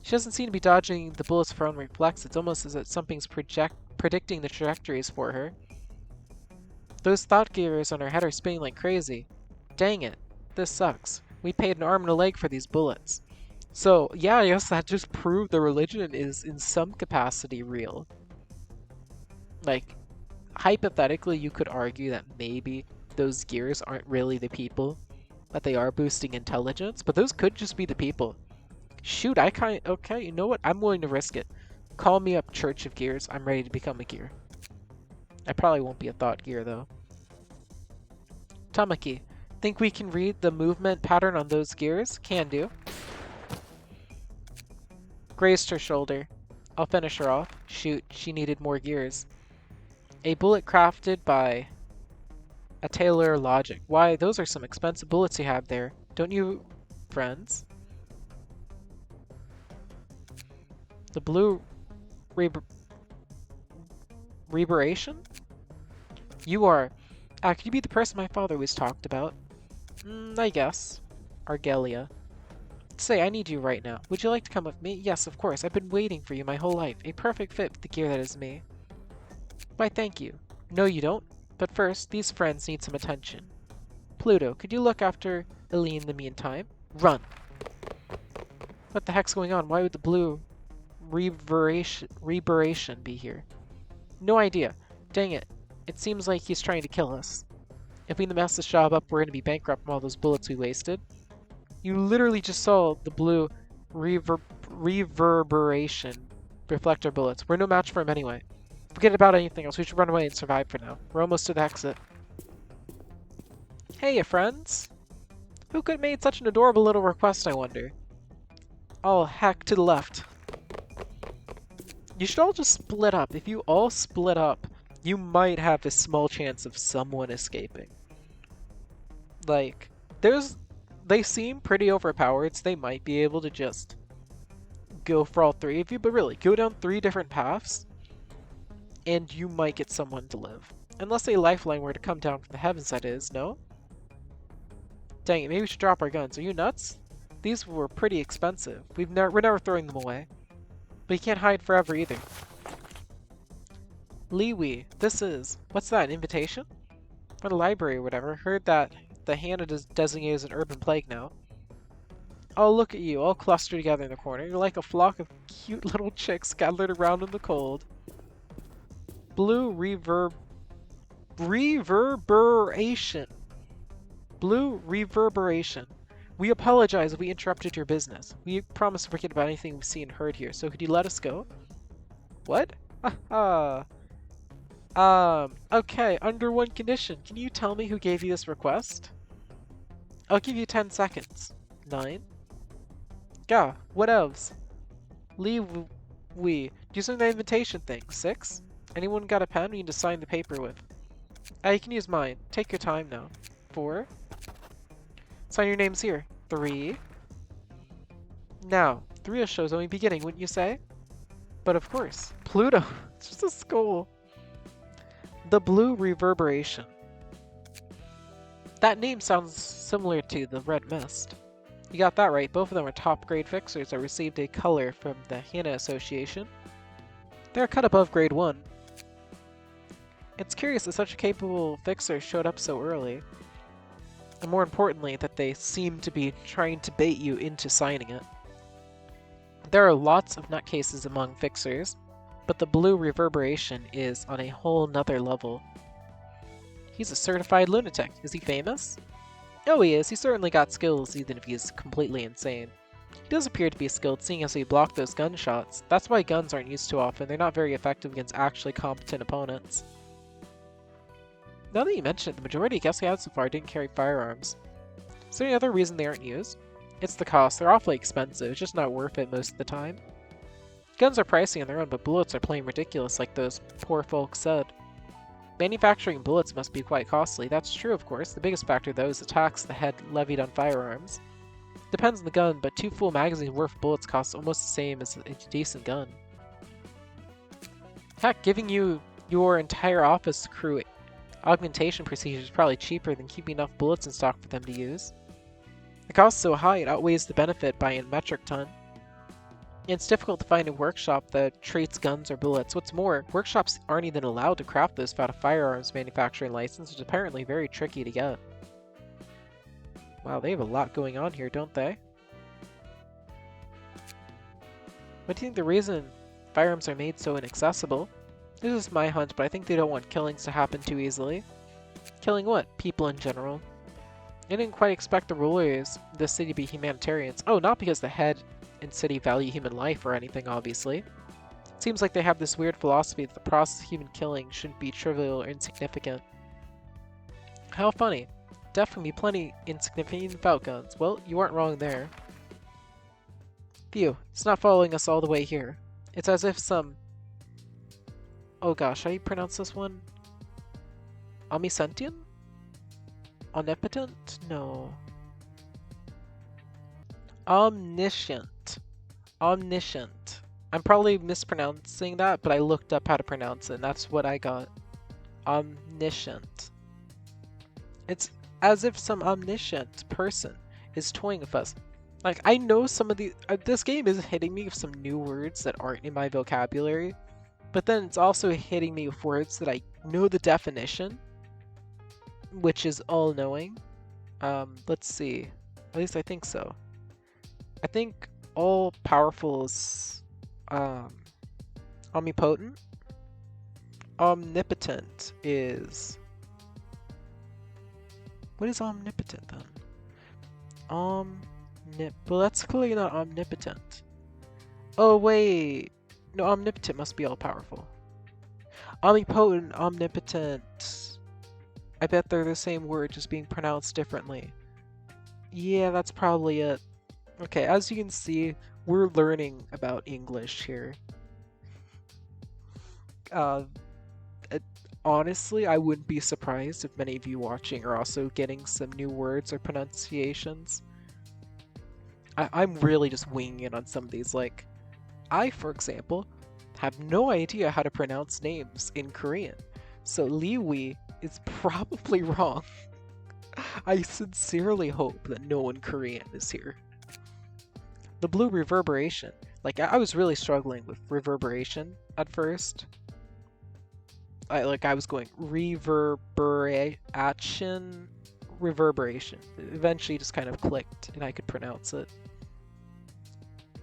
She doesn't seem to be dodging the bullets for her own reflex. It's almost as if something's predicting the trajectories for her. Those thought gears on her head are spinning like crazy. Dang it. This sucks. We paid an arm and a leg for these bullets. So, yeah, I guess that just proved the religion is in some capacity real. Like, hypothetically, you could argue that maybe those gears aren't really the people, that they are boosting intelligence, but those could just be the people. Shoot, okay, you know what? I'm willing to risk it. Call me up, Church of Gears. I'm ready to become a gear. I probably won't be a thought gear, though. Tamaki, think we can read the movement pattern on those gears? Can do. Grazed her shoulder. I'll finish her off. Shoot, she needed more gears. A bullet crafted by a tailor logic. Why, those are some expensive bullets you have there. Don't you, friends? The blue reverberation? You are. Could you be the person my father always talked about? I guess. Argelia. Say, I need you right now. Would you like to come with me? Yes, of course. I've been waiting for you my whole life. A perfect fit for the gear that is me. Why, thank you. No, you don't. But first, these friends need some attention. Pluto, could you look after Eileen in the meantime? Run! What the heck's going on? Why would the blue reverberation be here? No idea. Dang it. It seems like he's trying to kill us. If we mess this job up, we're going to be bankrupt from all those bullets we wasted. You literally just saw the blue reverberation reflector bullets. We're no match for him anyway. Forget about anything else. We should run away and survive for now. We're almost to the exit. Hey, friends! Who could have made such an adorable little request, I wonder? Oh, heck, to the left. You should all just split up. If you all split up, you might have a small chance of someone escaping. Like, they seem pretty overpowered, so they might be able to just go for all three of you, but really, go down 3 different paths, and you might get someone to live. Unless a lifeline were to come down from the heavens, that is, no? Dang it, maybe we should drop our guns. Are you nuts? These were pretty expensive. We're never throwing them away. But you can't hide forever either. Liwi, this is... What's that, an invitation? From the library or whatever. Heard that the Hannah is designated as an urban plague now. Oh, look at you, all clustered together in the corner. You're like a flock of cute little chicks gathered around in the cold. Blue reverberation. Blue reverberation. We apologize if we interrupted your business. We promise to forget about anything we've seen and heard here, so could you let us go? What? Haha. Okay, under one condition. Can you tell me who gave you this request? I'll give you 10 seconds. 9. Yeah, what else? Leave we. Do some of the invitation thing. 6. Anyone got a pen we need to sign the paper with? You can use mine. Take your time now. 4. Sign your names here. 3. Now, 3 show's only beginning, wouldn't you say? But of course, Pluto. It's just a skull. The blue reverberation. That name sounds similar to the red mist. You got that right. Both of them are top grade fixers that received a color from the Hannah Association. They're cut above grade 1. It's curious that such a capable fixer showed up so early. And more importantly, that they seem to be trying to bait you into signing it. There are lots of nutcases among fixers, but the blue reverberation is on a whole nother level. He's a certified lunatic. Is he famous? Oh, he is. He certainly got skills, even if he's completely insane. He does appear to be skilled, seeing as he blocked those gunshots. That's why guns aren't used too often. They're not very effective against actually competent opponents. Now that you mention it, the majority of guests we had so far didn't carry firearms. Is there any other reason they aren't used? It's the cost. They're awfully expensive. It's just not worth it most of the time. Guns are pricey on their own, but bullets are plain ridiculous, like those poor folks said. Manufacturing bullets must be quite costly. That's true, of course. The biggest factor, though, is the tax the head levied on firearms. Depends on the gun, but 2 full magazines worth of bullets costs almost the same as a decent gun. Heck, giving you your entire office crew augmentation procedure is probably cheaper than keeping enough bullets in stock for them to use. The cost is so high, it outweighs the benefit by a metric ton. It's difficult to find a workshop that treats guns or bullets. What's more, workshops aren't even allowed to craft those without a firearms manufacturing license, which is apparently very tricky to get. Wow, they have a lot going on here, don't they? What do you think the reason firearms are made so inaccessible? This is my hunch, but I think they don't want killings to happen too easily. Killing what? People in general. They didn't quite expect the rulers of the city to be humanitarians. Oh, not because the head and city value human life or anything, obviously. It seems like they have this weird philosophy that the process of human killing shouldn't be trivial or insignificant. How funny. Definitely plenty insignificant without guns. Well, you aren't wrong there. Phew, it's not following us all the way here. It's as if some... Oh gosh, how do you pronounce this one? Omnisentient? Omnipotent? No. Omniscient. Omniscient. I'm probably mispronouncing that, but I looked up how to pronounce it, and that's what I got. Omniscient. It's as if some omniscient person is toying with us. Like, I know some of the... this game is hitting me with some new words that aren't in my vocabulary, but then it's also hitting me with words that I know the definition, which is all-knowing. Let's see. At least I think so. I think all-powerful is omnipotent. Omnipotent is... What is omnipotent then? Well, that's clearly not omnipotent. Oh wait, no, omnipotent must be all-powerful. Omnipotent, omnipotent. I bet they're the same word, just being pronounced differently. Yeah, that's probably it. Okay, as you can see, we're learning about English here. Honestly, I wouldn't be surprised if many of you watching are also getting some new words or pronunciations. I'm really just winging it on some of these. Like, I, for example, have no idea how to pronounce names in Korean. So Liwi is probably wrong. I sincerely hope that no one Korean is here. The blue reverberation. Like, I was really struggling with reverberation at first. I was going reverberation. Eventually just kind of clicked and I could pronounce it.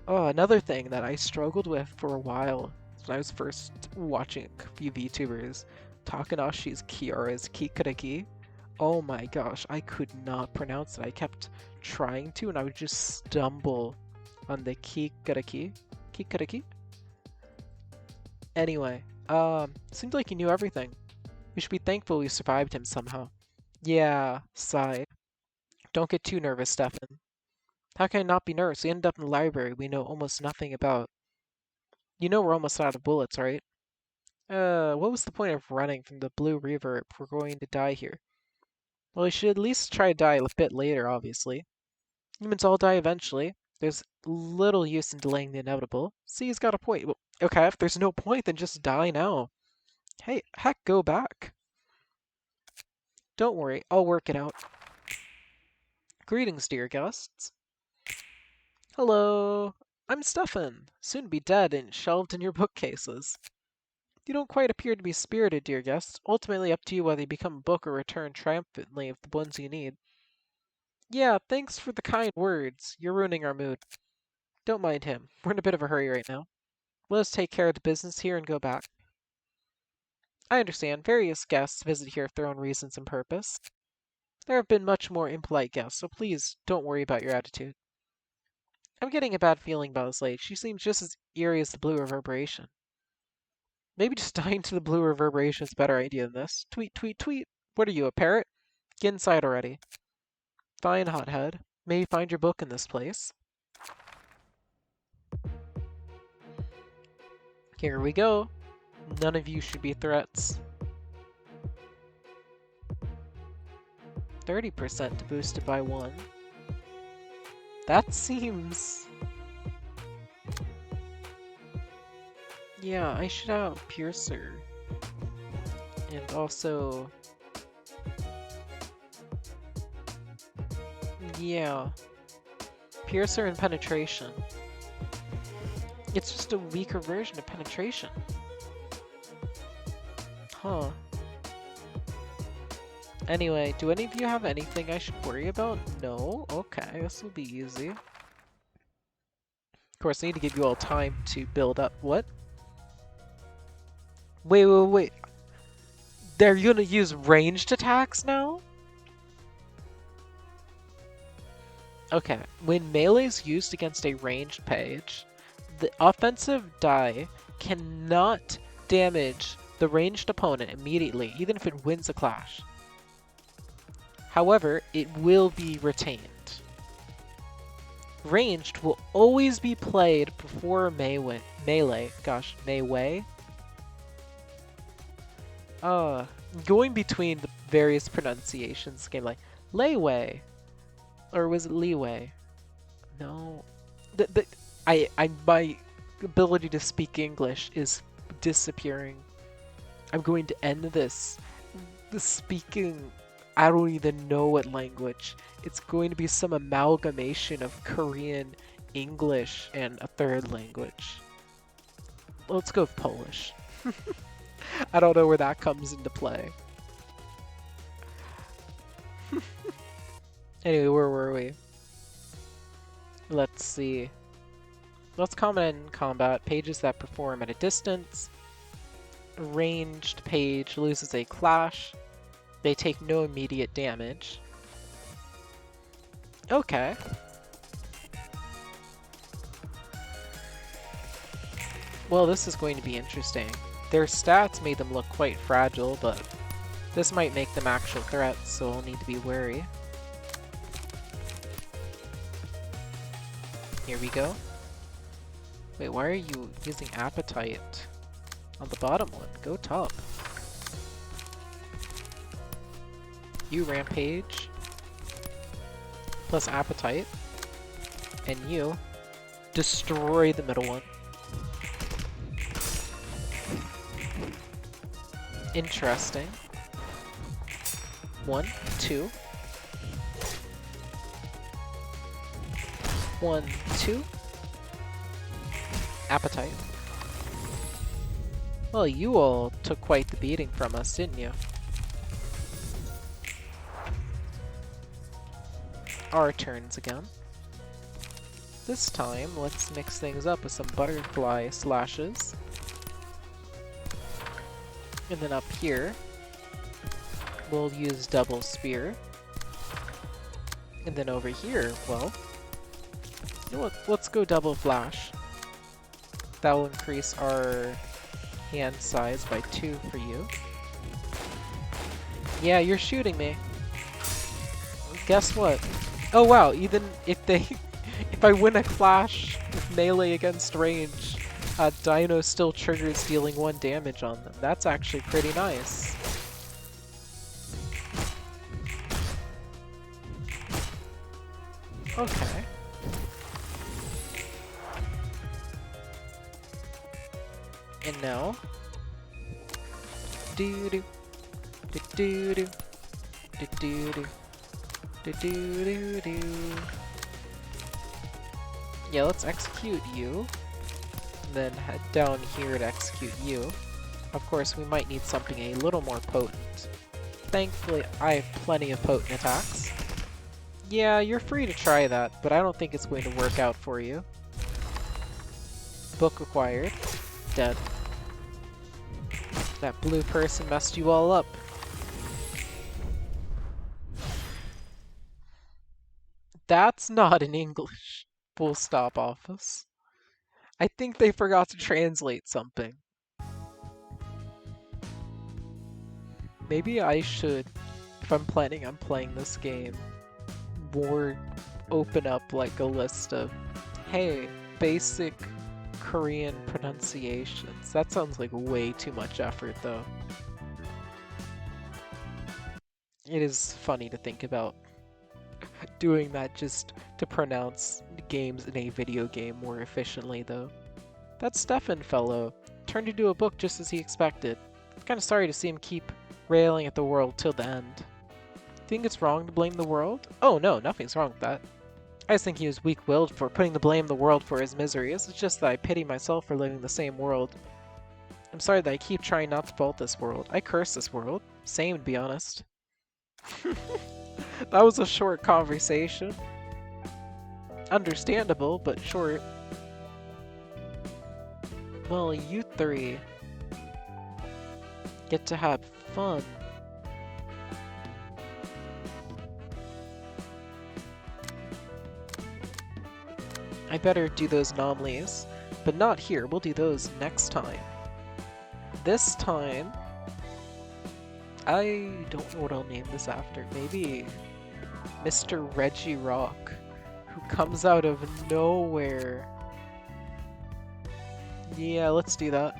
Oh, another thing that I struggled with for a while when I was first watching a few VTubers, Takanashi's Kiara's Kikariki. Oh my gosh, I could not pronounce it. I kept trying to, and I would just stumble on the Kikariki. Kikariki? Anyway, seemed like he knew everything. We should be thankful we survived him somehow. Yeah, sigh. Don't get too nervous, Stefan. How can I not be nervous? We ended up in the library we know almost nothing about. You know we're almost out of bullets, right? What was the point of running from the Blue River if we're going to die here? Well, we should at least try to die a bit later, obviously. Humans all die eventually. There's little use in delaying the inevitable. See, he's got a point. Well, okay, if there's no point, then just die now. Hey, heck, go back. Don't worry, I'll work it out. Greetings, dear guests. Hello. I'm Stefan, soon to be dead and shelved in your bookcases. You don't quite appear to be spirited, dear guests. Ultimately up to you whether you become a book or return triumphantly with the ones you need. Yeah, thanks for the kind words. You're ruining our mood. Don't mind him. We're in a bit of a hurry right now. Let us take care of the business here and go back. I understand. Various guests visit here for their own reasons and purpose. There have been much more impolite guests, so please don't worry about your attitude. I'm getting a bad feeling about this lady. She seems just as eerie as the blue reverberation. Maybe just dying to the blue reverberation is a better idea than this. Tweet, tweet, tweet. What are you, a parrot? Get inside already. Fine, hothead. May you find your book in this place. Here we go. None of you should be threats. 30% boosted by 1. That seems... Yeah, I should have Piercer. And also... Yeah. Piercer and Penetration. It's just a weaker version of Penetration. Huh. Anyway, do any of you have anything I should worry about? No? Okay, this will be easy. Of course, I need to give you all time to build up. What? Wait. They're gonna use ranged attacks now? Okay, when melee is used against a ranged page, the offensive die cannot damage the ranged opponent immediately, even if it wins a clash. However, it will be retained. Ranged will always be played before melee. Gosh, melee? Going between the various pronunciations game, like layway, or was it leeway? No, my ability to speak English is disappearing. I'm going to end this. The speaking, I don't even know what language. It's going to be some amalgamation of Korean, English, and a third language. Let's go with Polish. I don't know where that comes into play. Anyway, where were we? Let's see. Let's comment in combat. Pages that perform at a distance. Ranged page loses a clash. They take no immediate damage. Okay. Well, this is going to be interesting. Their stats made them look quite fragile, but this might make them actual threats, so I'll need to be wary. Here we go. Wait, why are you using Appetite on the bottom one? Go top. You Rampage plus Appetite, and you destroy the middle one. Interesting. 1, 2. 1, 2. Appetite. Well, you all took quite the beating from us, didn't you? Our turns again. This time, let's mix things up with some butterfly slashes. And then up here, we'll use double spear. And then over here, well, you know what? Let's go double flash. That will increase our hand size by 2 for you. Yeah, you're shooting me. Guess what? Oh wow, even if they if I win a clash with melee against range, Dino still triggers dealing 1 damage on them. That's actually pretty nice. Okay. And now, do do do do do do do do do do do. Yeah, let's execute you. And then head down here to execute you. Of course, we might need something a little more potent. Thankfully, I have plenty of potent attacks. Yeah, you're free to try that, but I don't think it's going to work out for you. Book acquired. Dead. That blue person messed you all up. That's not in English. Full stop office. I think they forgot to translate something. Maybe I should, if I'm planning on playing this game, more open up like a list of, hey, basic Korean pronunciations. That sounds like way too much effort though. It is funny to think about doing that just to pronounce games in a video game more efficiently though. That Stefan fellow turned into a book just as he expected. I'm kinda sorry to see him keep railing at the world till the end. Think it's wrong to blame the world? Oh no, nothing's wrong with that. I just think he was weak-willed for putting the blame on the world for his miseries. It's just that I pity myself for living in the same world. I'm sorry that I keep trying not to fault this world. I curse this world. Same, to be honest. That was a short conversation. Understandable, but short. Well, you three get to have fun. I better do those anomalies, but not here. We'll do those next time. This time, I don't know what I'll name this after. Maybe Mr. Reggie Rock, who comes out of nowhere. Yeah, let's do that.